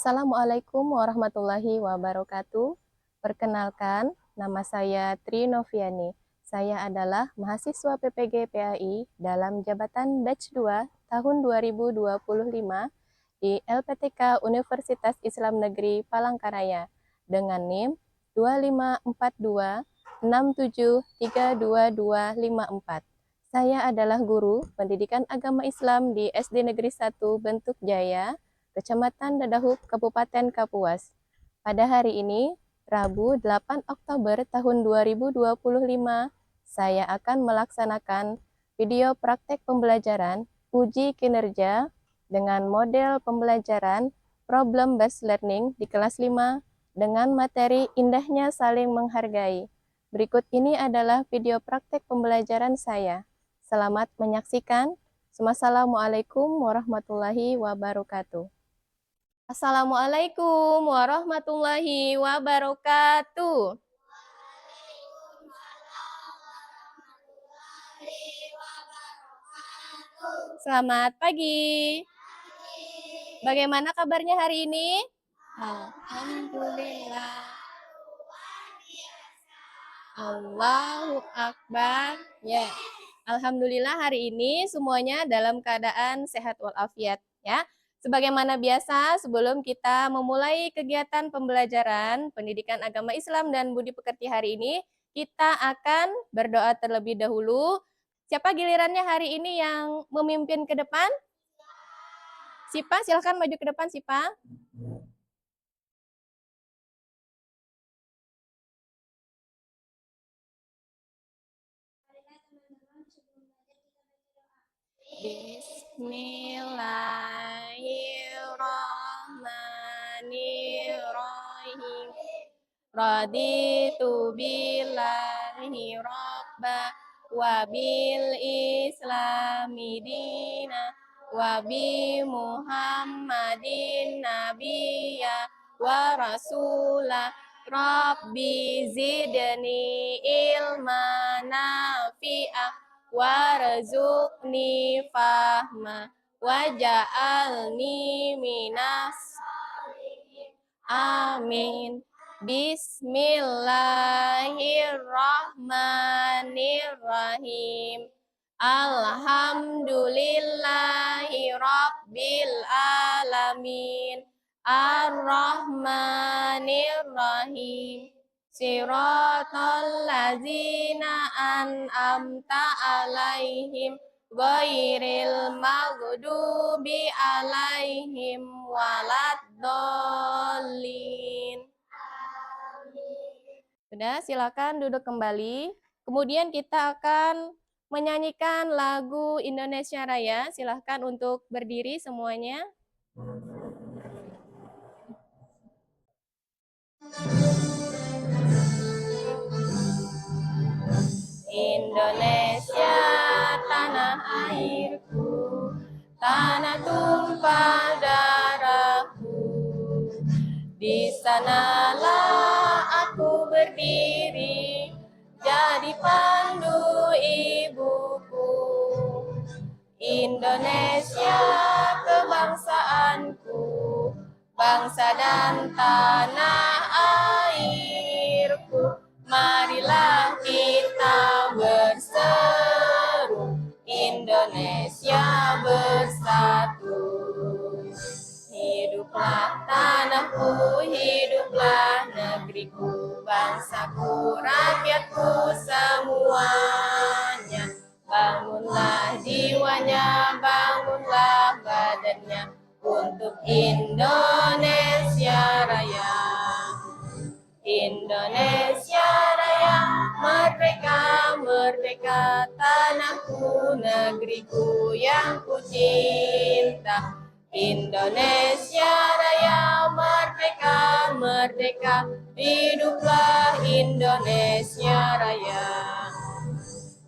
Assalamualaikum warahmatullahi wabarakatuh. Perkenalkan, nama saya Tri Noviani. Saya adalah mahasiswa PPG PAI dalam jabatan Batch 2 tahun 2025 di LPTK Universitas Islam Negeri Palangkaraya dengan NIM 254267322254. Saya adalah guru pendidikan agama Islam di SD Negeri 1 Bentuk Jaya, Kecamatan Dadahuk, Kabupaten Kapuas. Pada hari ini, Rabu 8 Oktober tahun 2025, saya akan melaksanakan video praktek pembelajaran uji kinerja dengan model pembelajaran Problem Based Learning di kelas 5 dengan materi indahnya saling menghargai. Berikut ini adalah video praktek pembelajaran saya. Selamat menyaksikan. Wassalamualaikum warahmatullahi wabarakatuh. Assalamualaikum warahmatullahi wabarakatuh. Selamat pagi. Bagaimana kabarnya hari ini? Alhamdulillah. Allahu Akbar. Ya. Alhamdulillah hari ini semuanya dalam keadaan sehat walafiat ya. Sebagaimana biasa, sebelum kita memulai kegiatan pembelajaran pendidikan agama Islam dan budi pekerti hari ini, kita akan berdoa terlebih dahulu. Siapa gilirannya hari ini yang memimpin ke depan? Sipa, silahkan maju ke depan, Sipa. Bismillahirrahmanirrahim. Raditu billahi rabba wa bil islami dina wa bi muhammadin nabiyya wa rasulah. Rabbi zidni ilma nafi'ah warzuqni fahma waj'alni minas sholihin. Amin. Bismillahirrahmanirrahim. Alhamdulillahi rabbil alamin. Ar-Rahmanir-Rahim. Siratal ladzina an'amta alaihim ghairil maghdubi alaihim waladdallin. Sudah, silakan duduk kembali. Kemudian kita akan menyanyikan lagu Indonesia Raya. Silakan untuk berdiri semuanya. Indonesia tanah airku, tanah tumpah darahku. Di sanalah aku berdiri, jadi pandu ibuku. Indonesia kebangsaanku, bangsa dan tanah airku. Marilah kita berseru, Indonesia bersatu. Hiduplah tanahku, hiduplah negeriku, bangsaku, rakyatku semuanya. Bangunlah jiwanya, bangunlah badannya untuk Indonesia Raya. Indonesia Raya, merdeka, merdeka, tanahku, negeriku yang ku cinta. Indonesia Raya, merdeka, merdeka, hiduplah Indonesia Raya.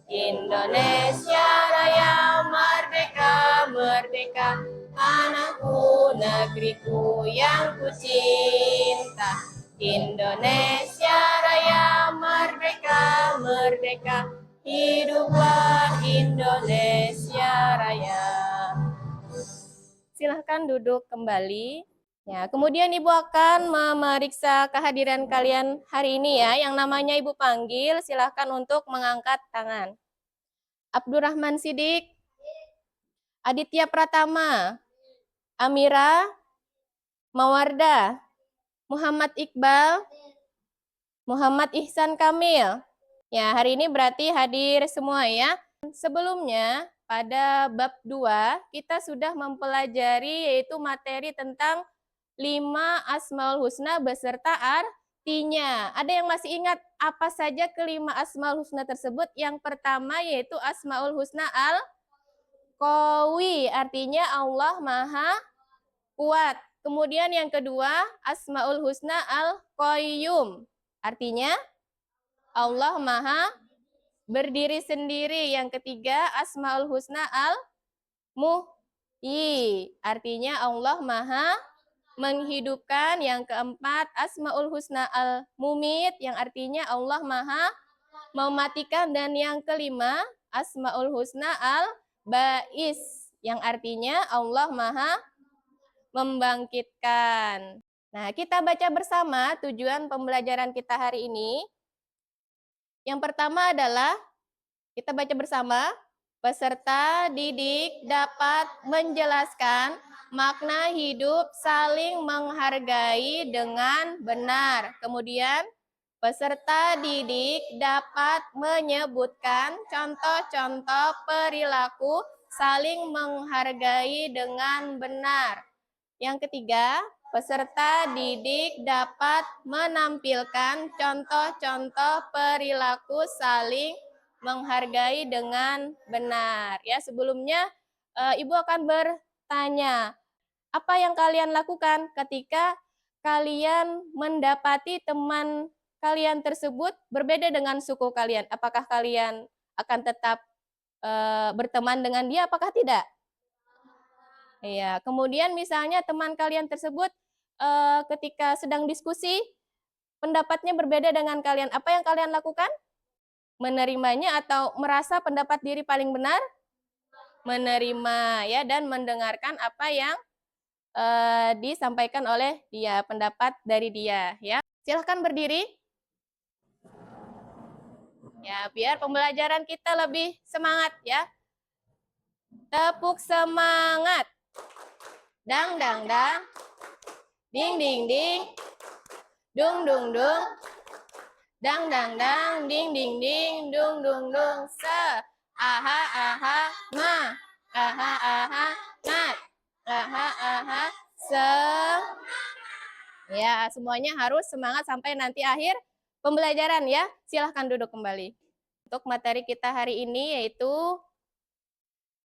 Indonesia Raya, merdeka, merdeka, tanahku, negeriku yang ku cinta. Indonesia Raya, merdeka, merdeka, hiduplah Indonesia Raya. Silahkan duduk kembali. Ya, kemudian Ibu akan memeriksa kehadiran kalian hari ini ya. Yang namanya Ibu panggil, silahkan untuk mengangkat tangan. Abdurrahman Sidik, Aditya Pratama, Amira, Mawarda, Muhammad Iqbal, Muhammad Ihsan Kamil. Ya, hari ini berarti hadir semua ya. Sebelumnya, pada bab 2, kita sudah mempelajari yaitu materi tentang 5 Asmaul Husna beserta artinya. Ada yang masih ingat apa saja kelima Asmaul Husna tersebut? Yang pertama yaitu Asmaul Husna Al-Qawi, artinya Allah Maha Kuat. Kemudian yang kedua, Asmaul Husna Al-Qayyum, artinya Allah Maha berdiri sendiri. Yang ketiga, Asmaul Husna Al-Muhyi, artinya Allah Maha menghidupkan. Yang keempat, Asmaul Husna Al-Mumit, yang artinya Allah Maha mematikan. Dan yang kelima, Asmaul Husna Al-Ba'is, yang artinya Allah Maha membangkitkan. Nah, kita baca bersama tujuan pembelajaran kita hari ini. Yang pertama adalah kita baca bersama, peserta didik dapat menjelaskan makna hidup saling menghargai dengan benar. Kemudian, peserta didik dapat menyebutkan contoh-contoh perilaku saling menghargai dengan benar. Yang ketiga, peserta didik dapat menampilkan contoh-contoh perilaku saling menghargai dengan benar. Ya, sebelumnya Ibu akan bertanya, apa yang kalian lakukan ketika kalian mendapati teman kalian tersebut berbeda dengan suku kalian? Apakah kalian akan tetap berteman dengan dia, apakah tidak? Iya, kemudian misalnya teman kalian tersebut ketika sedang diskusi, pendapatnya berbeda dengan kalian. Apa yang kalian lakukan? Menerimanya atau merasa pendapat diri paling benar? Menerima ya, dan mendengarkan apa yang disampaikan oleh dia, pendapat dari dia ya. Silahkan berdiri. Ya, biar pembelajaran kita lebih semangat ya. Tepuk semangat. Dang dang dang. Ding ding ding. Dung dung dung. Dang dang dang. Ding ding ding. Dung dung dung. Se. Aha aha ma. Aha aha mat. Aha aha se. Ya, semuanya harus semangat sampai nanti akhir pembelajaran ya. Silahkan duduk kembali. Untuk materi kita hari ini yaitu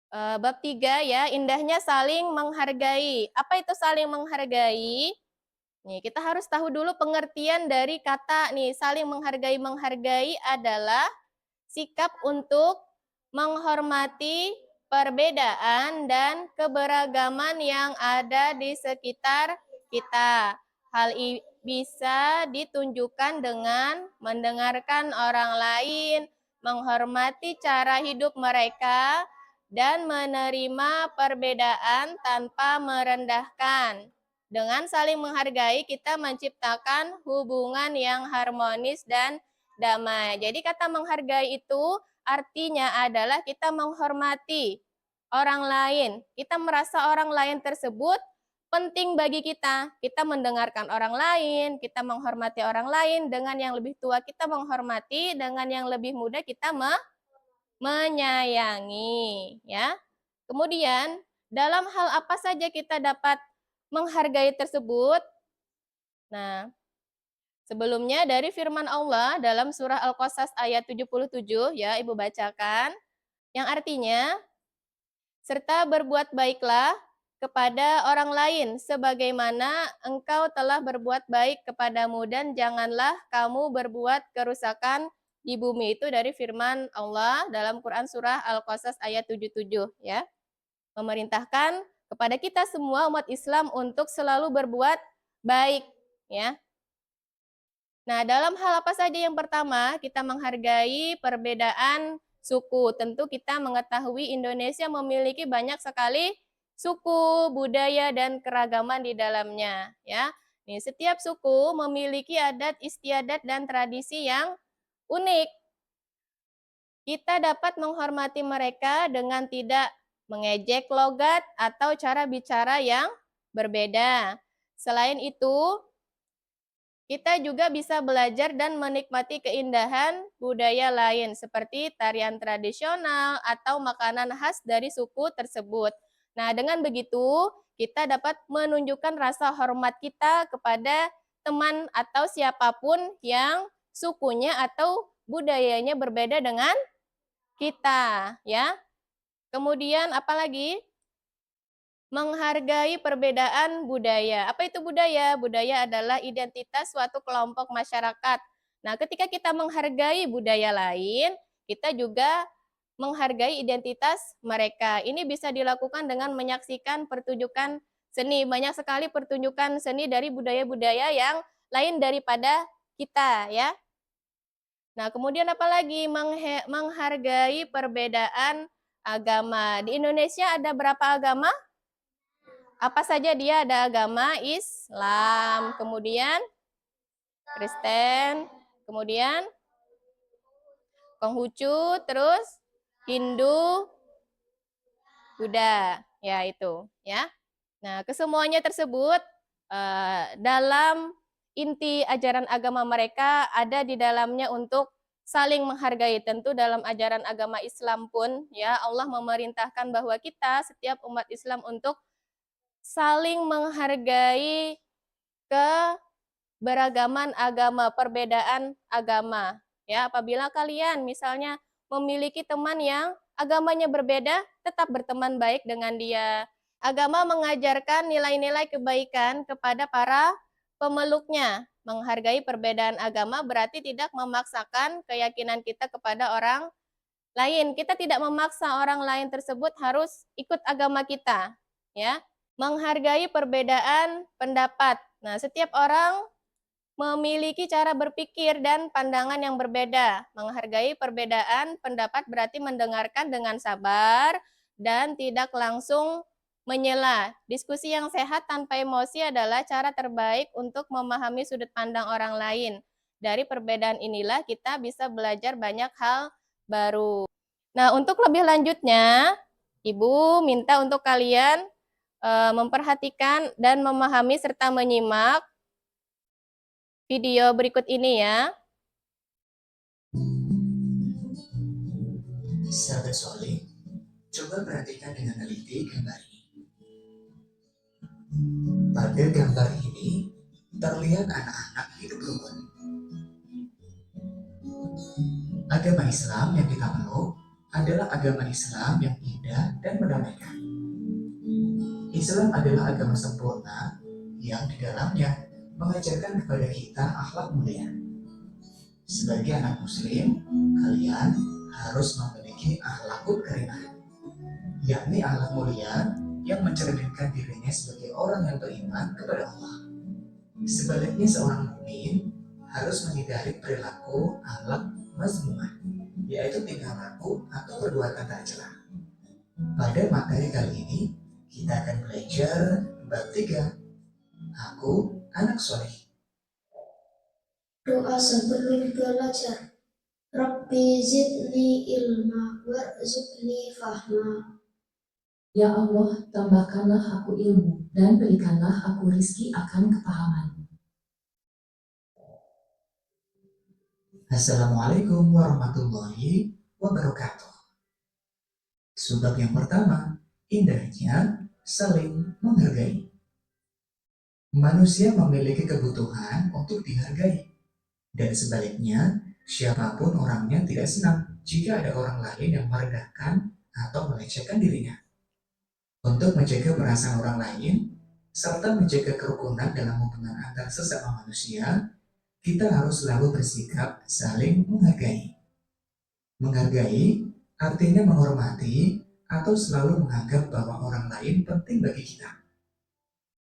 bab 3 ya, indahnya saling menghargai. Apa itu saling menghargai? Nih, kita harus tahu dulu pengertian dari kata nih, saling menghargai. Menghargai adalah sikap untuk menghormati perbedaan dan keberagaman yang ada di sekitar kita. Hal ini bisa ditunjukkan dengan mendengarkan orang lain, menghormati cara hidup mereka, dan menerima perbedaan tanpa merendahkan. Dengan saling menghargai, kita menciptakan hubungan yang harmonis dan damai. Jadi kata menghargai itu artinya adalah kita menghormati orang lain. Kita merasa orang lain tersebut penting bagi kita. Kita mendengarkan orang lain, kita menghormati orang lain. Dengan yang lebih tua kita menghormati, dengan yang lebih muda kita menyayangi, ya. Kemudian, dalam hal apa saja kita dapat menghargai tersebut? Nah, sebelumnya dari firman Allah dalam surah Al-Qasas ayat 77 ya, Ibu bacakan, yang artinya, serta berbuat baiklah kepada orang lain sebagaimana engkau telah berbuat baik kepadamu, dan janganlah kamu berbuat kerusakan di bumi. Itu dari firman Allah dalam Quran surah Al-Qasas ayat 77 ya. Memerintahkan kepada kita semua umat Islam untuk selalu berbuat baik ya. Nah, dalam hal apa saja? Yang pertama, kita menghargai perbedaan suku. Tentu kita mengetahui Indonesia memiliki banyak sekali suku, budaya, dan keragaman di dalamnya. Ya, nih, setiap suku memiliki adat istiadat dan tradisi yang unik. Kita dapat menghormati mereka dengan tidak mengejek logat atau cara bicara yang berbeda. Selain itu, kita juga bisa belajar dan menikmati keindahan budaya lain seperti tarian tradisional atau makanan khas dari suku tersebut. Nah, dengan begitu kita dapat menunjukkan rasa hormat kita kepada teman atau siapapun yang sukunya atau budayanya berbeda dengan kita, ya. Kemudian apalagi? Menghargai perbedaan budaya. Apa itu budaya? Budaya adalah identitas suatu kelompok masyarakat. Nah, ketika kita menghargai budaya lain, kita juga menghargai identitas mereka. Ini bisa dilakukan dengan menyaksikan pertunjukan seni. Banyak sekali pertunjukan seni dari budaya-budaya yang lain daripada kita, ya. Nah, kemudian apalagi menghargai perbedaan agama. Di Indonesia ada berapa agama? Apa saja dia? Ada agama Islam, kemudian Kristen, kemudian Konghucu, terus Hindu, Buddha, ya itu, ya. Nah, kesemuanya tersebut dalam inti ajaran agama mereka ada di dalamnya untuk saling menghargai. Tentu dalam ajaran agama Islam pun, ya, Allah memerintahkan bahwa kita setiap umat Islam untuk saling menghargai keberagaman agama, perbedaan agama. Ya, apabila kalian misalnya memiliki teman yang agamanya berbeda, tetap berteman baik dengan dia. Agama mengajarkan nilai-nilai kebaikan kepada para pemeluknya. Menghargai perbedaan agama berarti tidak memaksakan keyakinan kita kepada orang lain. Kita tidak memaksa orang lain tersebut harus ikut agama kita, ya. Menghargai perbedaan pendapat. Nah, setiap orang memiliki cara berpikir dan pandangan yang berbeda. Menghargai perbedaan pendapat berarti mendengarkan dengan sabar dan tidak langsung menyela. Diskusi yang sehat tanpa emosi adalah cara terbaik untuk memahami sudut pandang orang lain. Dari perbedaan inilah kita bisa belajar banyak hal baru. Nah, untuk lebih lanjutnya, Ibu minta untuk kalian memperhatikan dan memahami serta menyimak video berikut ini ya. Sahabat soleh, coba perhatikan dengan teliti gambar ini. Pada gambar ini terlihat anak-anak hidup rukun. Agama Islam yang kita peluk adalah agama Islam yang indah dan mendamaikan. Islam adalah agama sempurna yang di dalamnya mengajarkan kepada kita akhlak mulia. Sebagai anak muslim, kalian harus memiliki akhlakul karimah, yakni akhlak mulia yang mencerminkan dirinya sebagai orang yang beriman kepada Allah. Sebaliknya seorang mukmin harus menghindari perilaku akhlak mazmumah, yaitu tingkah laku atau perbuatan tak celah. Pada materi kali ini, kita akan belajar bab 3. Aku anak soleh. Doa sebelum belajar. Rabbi zidni ilma warzuqni fahma. Ya Allah, tambahkanlah aku ilmu dan berikanlah aku rizki akan kepahaman. Assalamualaikum warahmatullahi wabarakatuh. Sebab yang pertama, indahnya saling menghargai. Manusia memiliki kebutuhan untuk dihargai. Dan sebaliknya, siapapun orangnya tidak senang jika ada orang lain yang merendahkan atau melecehkan dirinya. Untuk menjaga perasaan orang lain, serta menjaga kerukunan dalam hubungan antar sesama manusia, kita harus selalu bersikap saling menghargai. Menghargai artinya menghormati atau selalu menganggap bahwa orang lain penting bagi kita.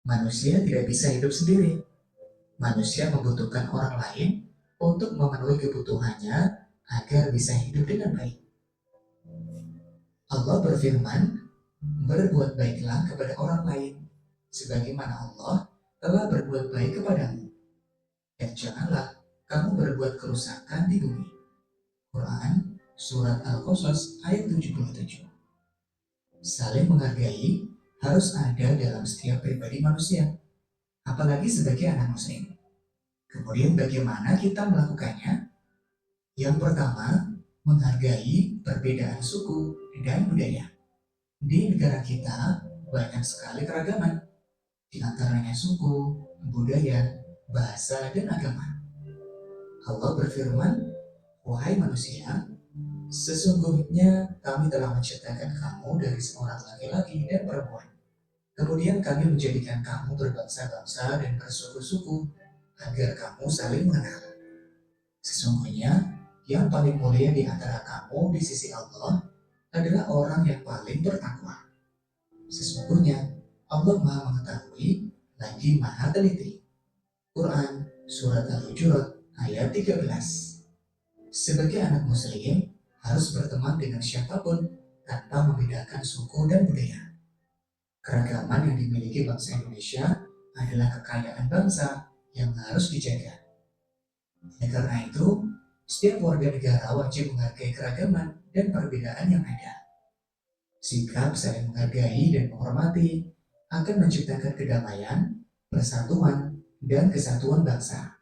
Manusia tidak bisa hidup sendiri. Manusia membutuhkan orang lain untuk memenuhi kebutuhannya agar bisa hidup dengan baik. Allah berfirman, Berbuat baiklah kepada orang lain, sebagaimana Allah telah berbuat baik kepadamu. Dan janganlah kamu berbuat kerusakan di bumi. Quran Surat Al-Qasas ayat 77. Saling menghargai harus ada dalam setiap pribadi manusia, apalagi sebagai anak muslim. Kemudian bagaimana kita melakukannya? Yang pertama, menghargai perbedaan suku dan budaya. Di negara kita banyak sekali keragaman, di antaranya suku, budaya, bahasa, dan agama. Allah berfirman, "Wahai manusia, sesungguhnya kami telah menciptakan kamu dari seorang laki-laki dan perempuan. Kemudian kami menjadikan kamu berbangsa-bangsa dan bersuku-suku agar kamu saling mengenal. Sesungguhnya yang paling mulia di antara kamu di sisi Allah adalah orang yang paling bertakwa. Sesungguhnya Allah Maha Mengetahui lagi Maha Teliti." Quran Surat Al-Hujurat ayat 13. Sebagai anak muslim harus berteman dengan siapapun tanpa membedakan suku dan budaya. Keragaman yang dimiliki bangsa Indonesia adalah kekayaan bangsa yang harus dijaga. Oleh karena itu, setiap warga negara wajib menghargai keragaman dan perbedaan yang ada. Sikap saling menghargai dan menghormati akan menciptakan kedamaian, persatuan, dan kesatuan bangsa.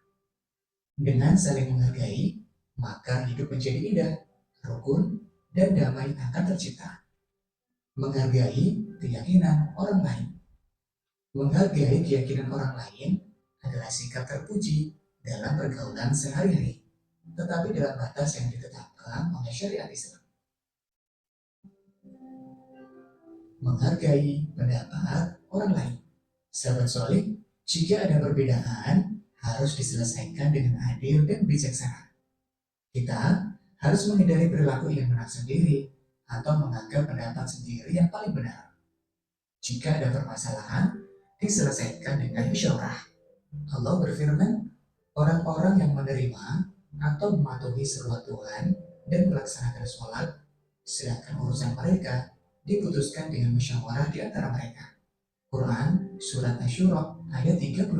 Dengan saling menghargai, maka hidup menjadi indah, rukun, dan damai akan tercipta. Menghargai keyakinan orang lain. Menghargai keyakinan orang lain adalah sikap terpuji dalam pergaulan sehari-hari, tetapi dalam batas yang ditetapkan oleh syariat Islam. Menghargai pendapat orang lain. Sahabat soleh, jika ada perbedaan, harus diselesaikan dengan adil dan bijaksana. Kita harus menghindari perilaku yang menang sendiri atau menganggap pendapat sendiri yang paling benar. Jika ada permasalahan, diselesaikan dengan musyawarah. Allah berfirman, orang-orang yang menerima atau mematuhi seruan Tuhan dan melaksanakan sholat, sedangkan urusan mereka diputuskan dengan musyawarah di antara mereka. Quran Surat Asy-Syura ayat 38.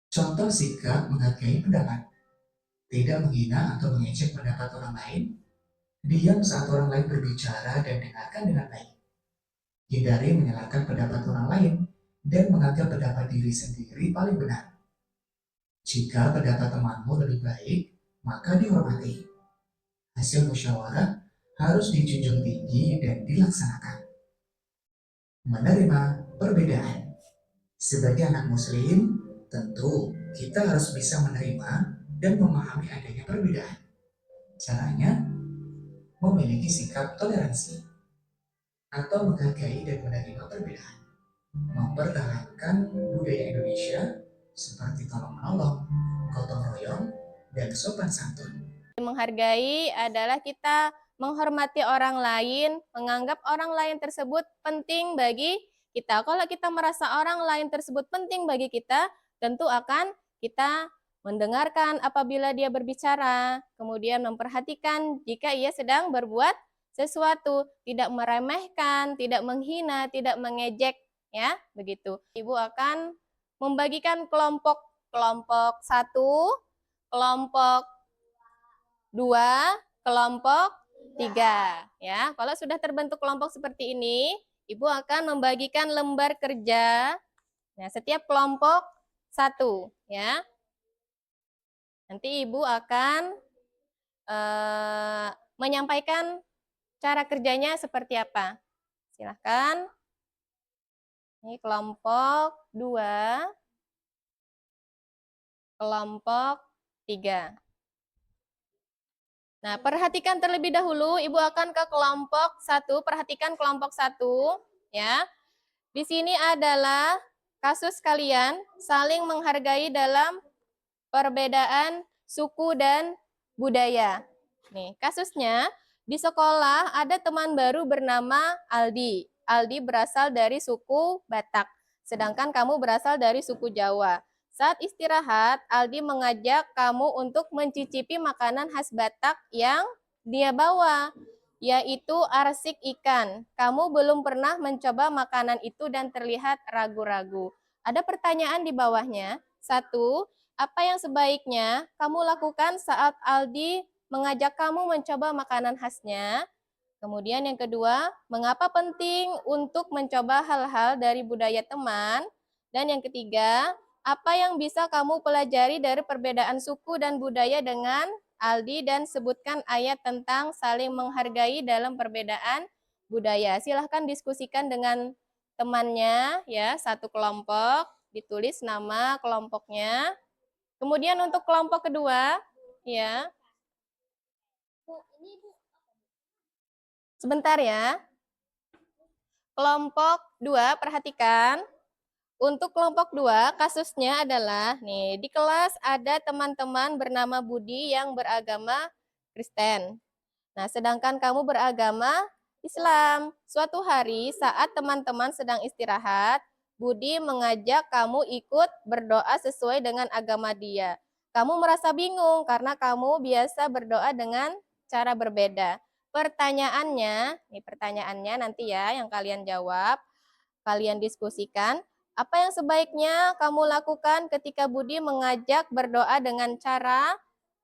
Contoh sikap menghargai pendapat. Tidak menghina atau mengejek pendapat orang lain. Diam saat orang lain berbicara dan dengarkan dengan baik. Hindari menyalahkan pendapat orang lain dan menganggap pendapat diri sendiri paling benar. Jika pendapat temanmu lebih baik, maka dihormati. Hasil musyawarah harus dijunjung tinggi dan dilaksanakan. Menerima perbedaan. Sebagai anak muslim, tentu kita harus bisa menerima dan memahami adanya perbedaan. Caranya, memiliki sikap toleransi atau menghargai dan menerima perbedaan. Mempertahankan budaya Indonesia seperti tolong-menolong, gotong royong, dan sopan santun. Menghargai adalah kita menghormati orang lain, menganggap orang lain tersebut penting bagi kita. Kalau kita merasa orang lain tersebut penting bagi kita, tentu akan kita mendengarkan apabila dia berbicara, kemudian memperhatikan jika ia sedang berbuat sesuatu, tidak meremehkan, tidak menghina, tidak mengejek, ya, begitu. Ibu akan membagikan kelompok 1, kelompok 2, kelompok 3, ya. Kalau sudah terbentuk kelompok seperti ini, Ibu akan membagikan lembar kerja. Nah, setiap kelompok 1, ya. Nanti Ibu akan menyampaikan cara kerjanya seperti apa. Silahkan. Ini kelompok 2, kelompok 3. Nah, perhatikan terlebih dahulu, Ibu akan ke kelompok 1, perhatikan kelompok 1, ya. Di sini adalah kasus kalian saling menghargai dalam perbedaan suku dan budaya. Nih, kasusnya di sekolah ada teman baru bernama Aldi. Aldi berasal dari suku Batak, sedangkan kamu berasal dari suku Jawa. Saat istirahat, Aldi mengajak kamu untuk mencicipi makanan khas Batak yang dia bawa. yaitu arsik ikan. Kamu belum pernah mencoba makanan itu dan terlihat ragu-ragu. Ada pertanyaan di bawahnya. 1. Apa yang sebaiknya kamu lakukan saat Aldi mengajak kamu mencoba makanan khasnya? Kemudian yang kedua, mengapa penting untuk mencoba hal-hal dari budaya teman? Dan yang ketiga, apa yang bisa kamu pelajari dari perbedaan suku dan budaya dengan Aldi, dan sebutkan ayat tentang saling menghargai dalam perbedaan budaya. Silahkan diskusikan dengan temannya ya, satu kelompok, ditulis nama kelompoknya. Kemudian untuk kelompok kedua, ya. Sebentar ya. Kelompok 2, perhatikan. Untuk kelompok 2, kasusnya adalah, nih, di kelas ada teman-teman bernama Budi yang beragama Kristen. Nah, sedangkan kamu beragama Islam. Suatu hari saat teman-teman sedang istirahat, Budi mengajak kamu ikut berdoa sesuai dengan agama dia. Kamu merasa bingung karena kamu biasa berdoa dengan cara berbeda. Pertanyaannya nanti ya yang kalian jawab, kalian diskusikan. Apa yang sebaiknya kamu lakukan ketika Budi mengajak berdoa dengan cara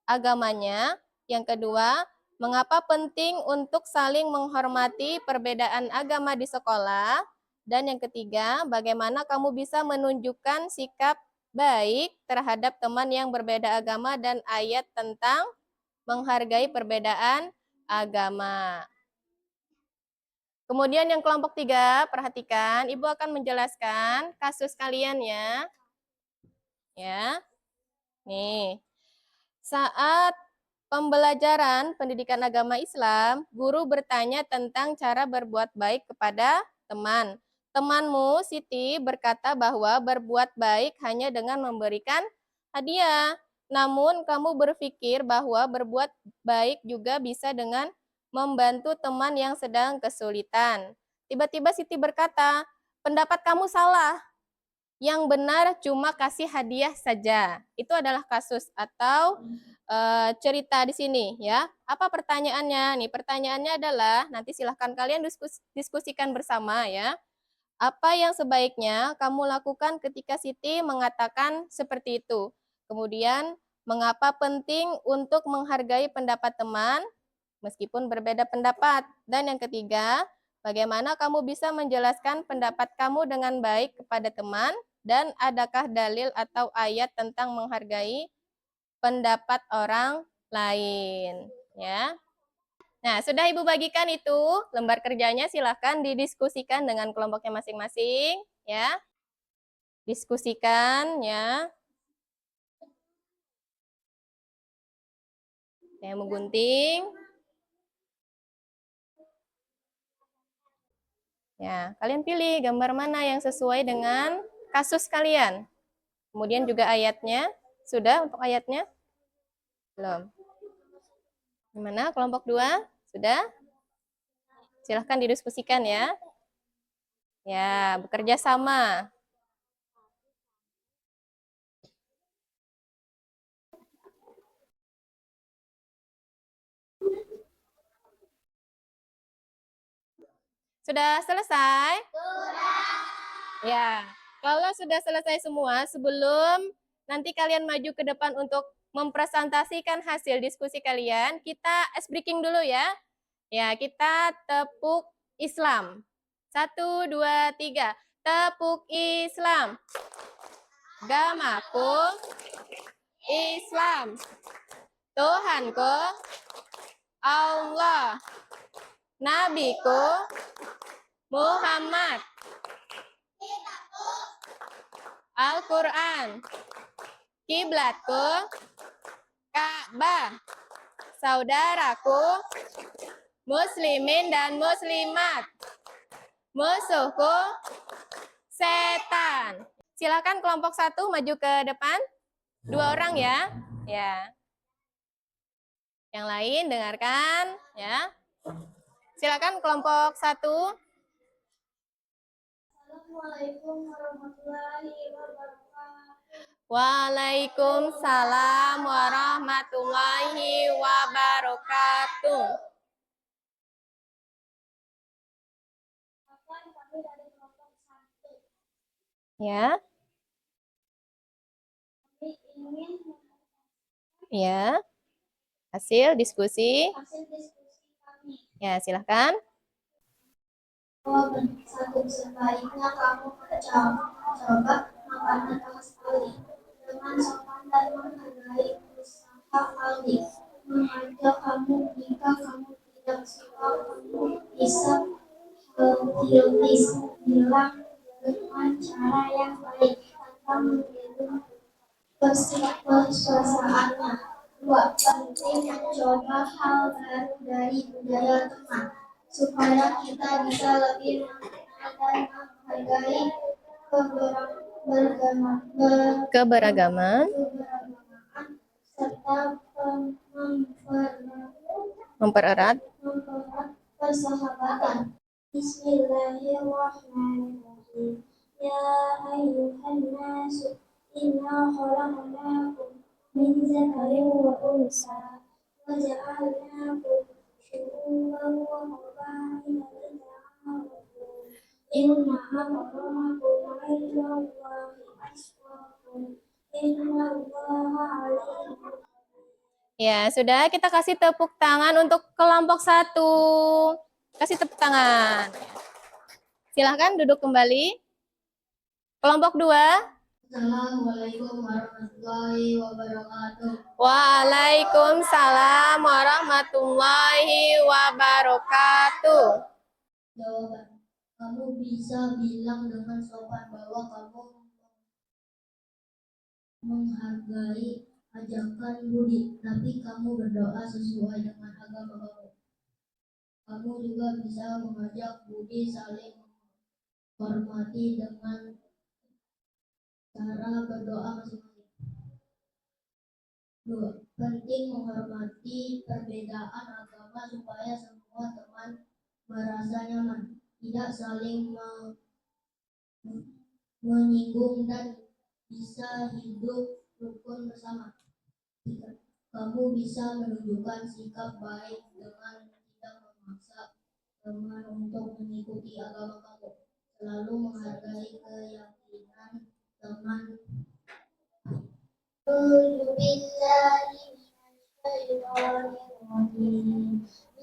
agamanya? Yang kedua, mengapa penting untuk saling menghormati perbedaan agama di sekolah? Dan yang ketiga, bagaimana kamu bisa menunjukkan sikap baik terhadap teman yang berbeda agama dan ayat tentang menghargai perbedaan agama. Kemudian yang kelompok 3, perhatikan, Ibu akan menjelaskan kasus kalian ya. Ya. Nih. Saat pembelajaran pendidikan agama Islam, guru bertanya tentang cara berbuat baik kepada teman. Temanmu, Siti, berkata bahwa berbuat baik hanya dengan memberikan hadiah. Namun, kamu berpikir bahwa berbuat baik juga bisa dengan membantu teman yang sedang kesulitan. Tiba-tiba Siti berkata, pendapat kamu salah. Yang benar cuma kasih hadiah saja. Itu adalah kasus atau cerita di sini ya. Apa pertanyaannya? Nih, pertanyaannya adalah, nanti silahkan kalian diskusikan bersama ya. Apa yang sebaiknya kamu lakukan ketika Siti mengatakan seperti itu? Kemudian, mengapa penting untuk menghargai pendapat teman meskipun berbeda pendapat? Dan yang ketiga, bagaimana kamu bisa menjelaskan pendapat kamu dengan baik kepada teman? Dan adakah dalil atau ayat tentang menghargai pendapat orang lain? Ya. Nah, sudah Ibu bagikan itu lembar kerjanya, silahkan didiskusikan dengan kelompoknya masing-masing, ya. Diskusikan, ya. Saya menggunting. Ya, kalian pilih gambar mana yang sesuai dengan kasus kalian. Kemudian juga ayatnya. Sudah untuk ayatnya? Belum. Gimana kelompok 2? Sudah? Silahkan didiskusikan ya. Ya, bekerja sama. Sudah selesai? Sudah. Ya, kalau sudah selesai semua, sebelum nanti kalian maju ke depan untuk mempresentasikan hasil diskusi kalian, kita ice breaking dulu ya. Ya, kita tepuk Islam. 1, 2, 3. Tepuk Islam. Gamaku Islam. Tuhanku Allah. Nabiku Muhammad. Al-Quran. Kiblatku Ka'bah. Saudaraku muslimin dan muslimat. Musuhku setan. Silakan kelompok 1 maju ke depan. 2 orang ya. Ya. Yang lain dengarkan ya. Silakan kelompok 1. Assalamualaikum warahmatullahi wabarakatuh. Waalaikumsalam warahmatullahi wabarakatuh. kami dari kelompok 1. Ya, Kami ingin ya. Hasil diskusi. hasil diskusi kami. Ya, silahkan. Satu, sebaiknya kamu coba makanan khas Aldi dengan sopan dan menghargai usaha Aldi. Mengajak kamu jika kamu tidak suka, kamu bisa bilang dengan cara yang baik tanpa mengganggu persuasaannya. 2. Penting mencoba hal baru dari budaya teman supaya kita bisa lebih mengenal dan menghargai Keberagaman. serta Mempererat. persahabatan. Bismillahirrahmanirrahim. Ya ayyuhan nasu inna khalaqnakum min zakarin wa unsa wa ja'alnakum syu'uban wa qabaila lita'arafu. Inna akramakum 'indallahi atqakum. Innallaha 'alimun. Ya, sudah kita kasih tepuk tangan untuk kelompok 1. Kasih tepuk tangan. Silahkan duduk kembali. Kelompok 2. Assalamualaikum warahmatullahi wabarakatuh. Waalaikumsalam warahmatullahi wabarakatuh. Jawaban. Kamu bisa bilang dengan sopan bahwa kamu menghargai ajakan Budi, tapi kamu berdoa sesuai dengan agama kamu. Kamu juga bisa mengajak Budi saling menghormati dengan cara berdoa masing-masing. 2. Penting menghormati perbedaan agama supaya semua teman merasa nyaman, tidak saling menyinggung dan bisa hidup rukun bersama. 3. Kamu bisa menunjukkan sikap baik dengan tidak memaksa teman untuk mengikuti agama kamu. Selalu menghargai keyakinan teman.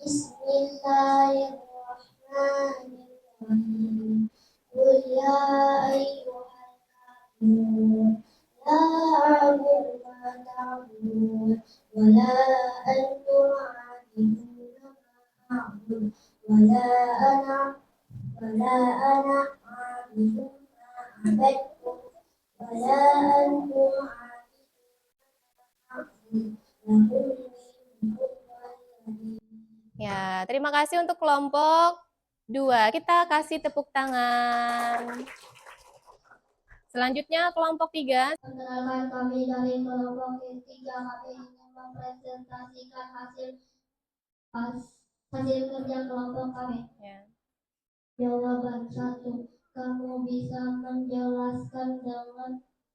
Bismillahirrahmanirrahim. Qul ya ayyuhal kafirun la a'budu ma ta'budun wa la antum 'abiduna ma a'budu wa la ana 'abidun ma abadtum wa la antum 'abidun lakum dinukum waliyadin. Ya, terima kasih untuk kelompok 2. Kita kasih tepuk tangan. Selanjutnya kelompok 3. Perkenalkan, kami dari kelompok 3. Kami ingin mempresentasikan hasil kerja kelompok kami. Ya. Jawaban 1. Kamu bisa menjelaskan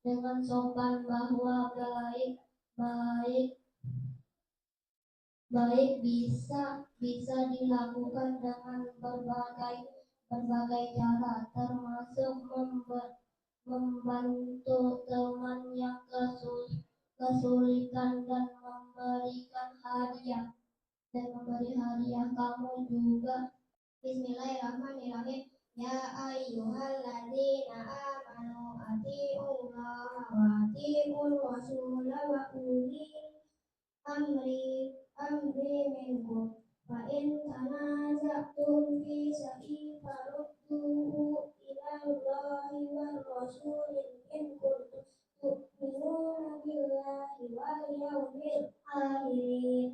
dengan sopan bahwa baik bisa dilakukan dengan berbagai cara, termasuk membantu teman yang kesulitan dan memberi hadiah. Kamu juga. Bismillahirrahmanirrahim. Ya ayyuhalladzina amanu atiullaha wa atiur rasul wa ulil amri minkum. Fa in tanaza'tum fi syai'in farudduhu ila Allahi war rasul in kuntum tu'minuna billahi wal yawmil akhir.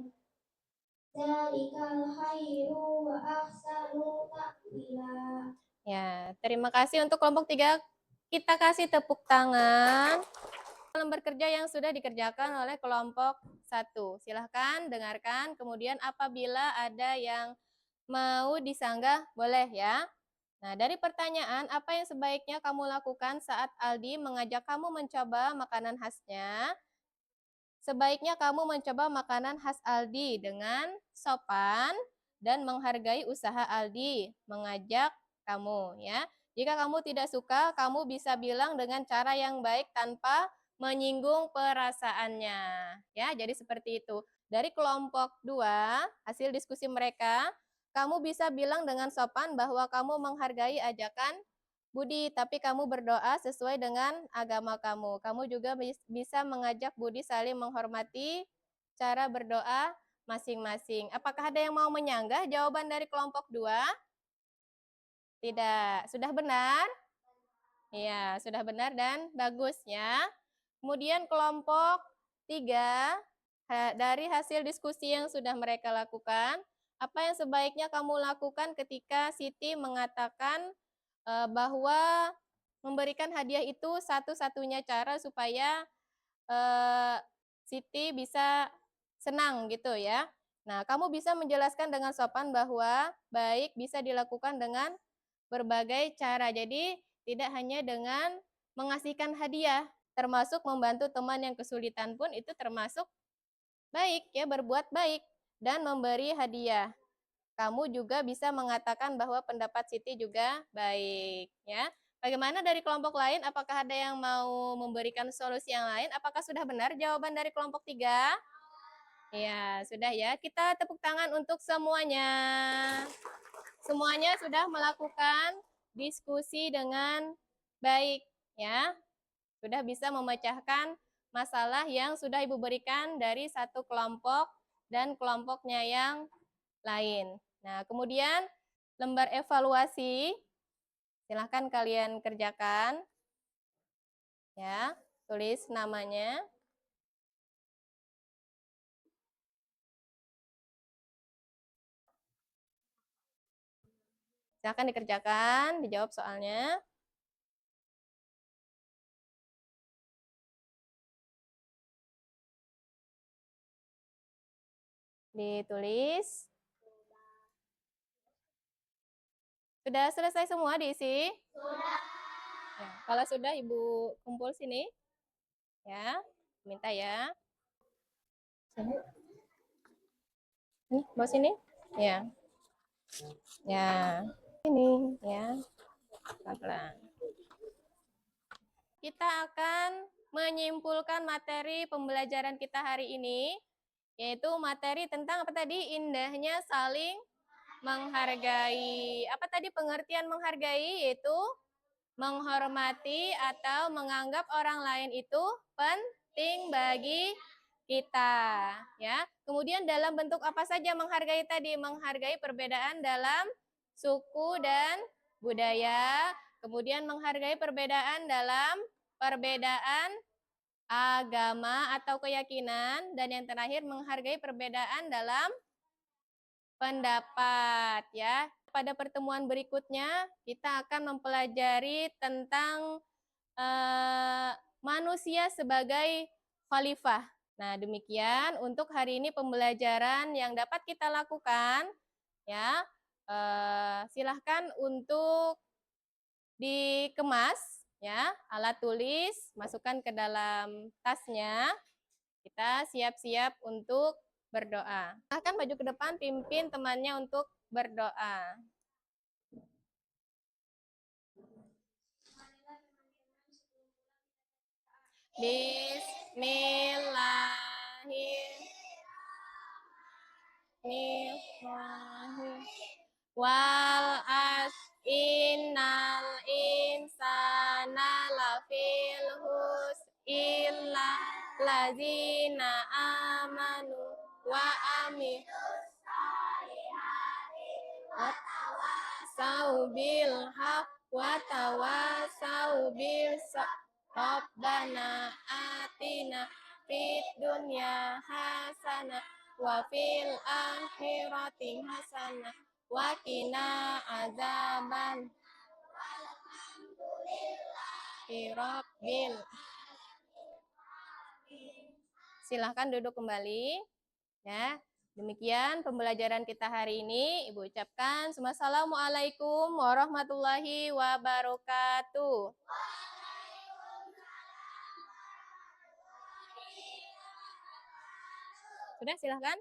Dzalikal khairu wa ahsanu ta'wila. Ya, terima kasih untuk kelompok 3. Kita kasih tepuk tangan. Lembar kerja yang sudah dikerjakan oleh kelompok 1. Silahkan dengarkan, kemudian apabila ada yang mau disanggah, boleh ya. Nah, dari pertanyaan, apa yang sebaiknya kamu lakukan saat Aldi mengajak kamu mencoba makanan khasnya? Sebaiknya kamu mencoba makanan khas Aldi dengan sopan dan menghargai usaha Aldi, mengajak kamu ya. Jika kamu tidak suka, kamu bisa bilang dengan cara yang baik tanpa menyinggung perasaannya. Ya, jadi seperti itu. Dari kelompok 2, hasil diskusi mereka, kamu bisa bilang dengan sopan bahwa kamu menghargai ajakan Budi, tapi kamu berdoa sesuai dengan agama kamu. Kamu juga bisa mengajak Budi saling menghormati cara berdoa masing-masing. Apakah ada yang mau menyanggah jawaban dari kelompok 2? Tidak. Sudah benar? Iya, sudah benar dan bagus ya. Kemudian kelompok 3, dari hasil diskusi yang sudah mereka lakukan, apa yang sebaiknya kamu lakukan ketika Siti mengatakan bahwa memberikan hadiah itu satu-satunya cara supaya Siti bisa senang gitu ya. Nah, kamu bisa menjelaskan dengan sopan bahwa baik bisa dilakukan dengan berbagai cara. Jadi, tidak hanya dengan mengasihkan hadiah, termasuk membantu teman yang kesulitan pun itu termasuk baik ya, berbuat baik dan memberi hadiah. Kamu juga bisa mengatakan bahwa pendapat Siti juga baik ya. Bagaimana dari kelompok lain? Apakah ada yang mau memberikan solusi yang lain? Apakah sudah benar jawaban dari kelompok 3? Ya, sudah ya. Kita tepuk tangan untuk semuanya. Semuanya sudah melakukan diskusi dengan baik ya. Sudah bisa memecahkan masalah yang sudah Ibu berikan dari satu kelompok dan kelompoknya yang lain. Nah, kemudian lembar evaluasi, silahkan kalian kerjakan. Ya, tulis namanya. Silahkan dikerjakan, dijawab soalnya. Ditulis. Sudah selesai semua diisi? Sudah. Ya, kalau sudah Ibu kumpul sini. Ya, minta ya. Sini. Nih, bawa sini. Ya. Ya. Ini ya. Pelan-pelan. Kita akan menyimpulkan materi pembelajaran kita hari ini, yaitu materi tentang apa tadi? Indahnya saling menghargai. Apa tadi pengertian menghargai? Yaitu menghormati atau menganggap orang lain itu penting bagi kita, ya. Kemudian dalam bentuk apa saja menghargai tadi? Menghargai perbedaan dalam suku dan budaya, kemudian menghargai perbedaan dalam perbedaan agama atau keyakinan, dan yang terakhir menghargai perbedaan dalam pendapat ya. Pada pertemuan berikutnya kita akan mempelajari tentang manusia sebagai khalifah. Nah, demikian untuk hari ini pembelajaran yang dapat kita lakukan ya. Silahkan untuk dikemas ya, alat tulis, masukkan ke dalam tasnya. Kita siap-siap untuk berdoa. Silahkan maju ke depan, pimpin temannya untuk berdoa. Bismillahirrahmanirrahim. Wal as innal insana lafil hus illa lazina amanu wa tawasau bil haq wa tawasau bil Rabbana atina fid dunya hasanah wa fil akhirati hasanah wa qina azaban rabbil. Silahkan duduk kembali ya. Demikian pembelajaran kita hari ini. Ibu ucapkan Assalamualaikum warahmatullahi wabarakatuh. Sudah, silahkan.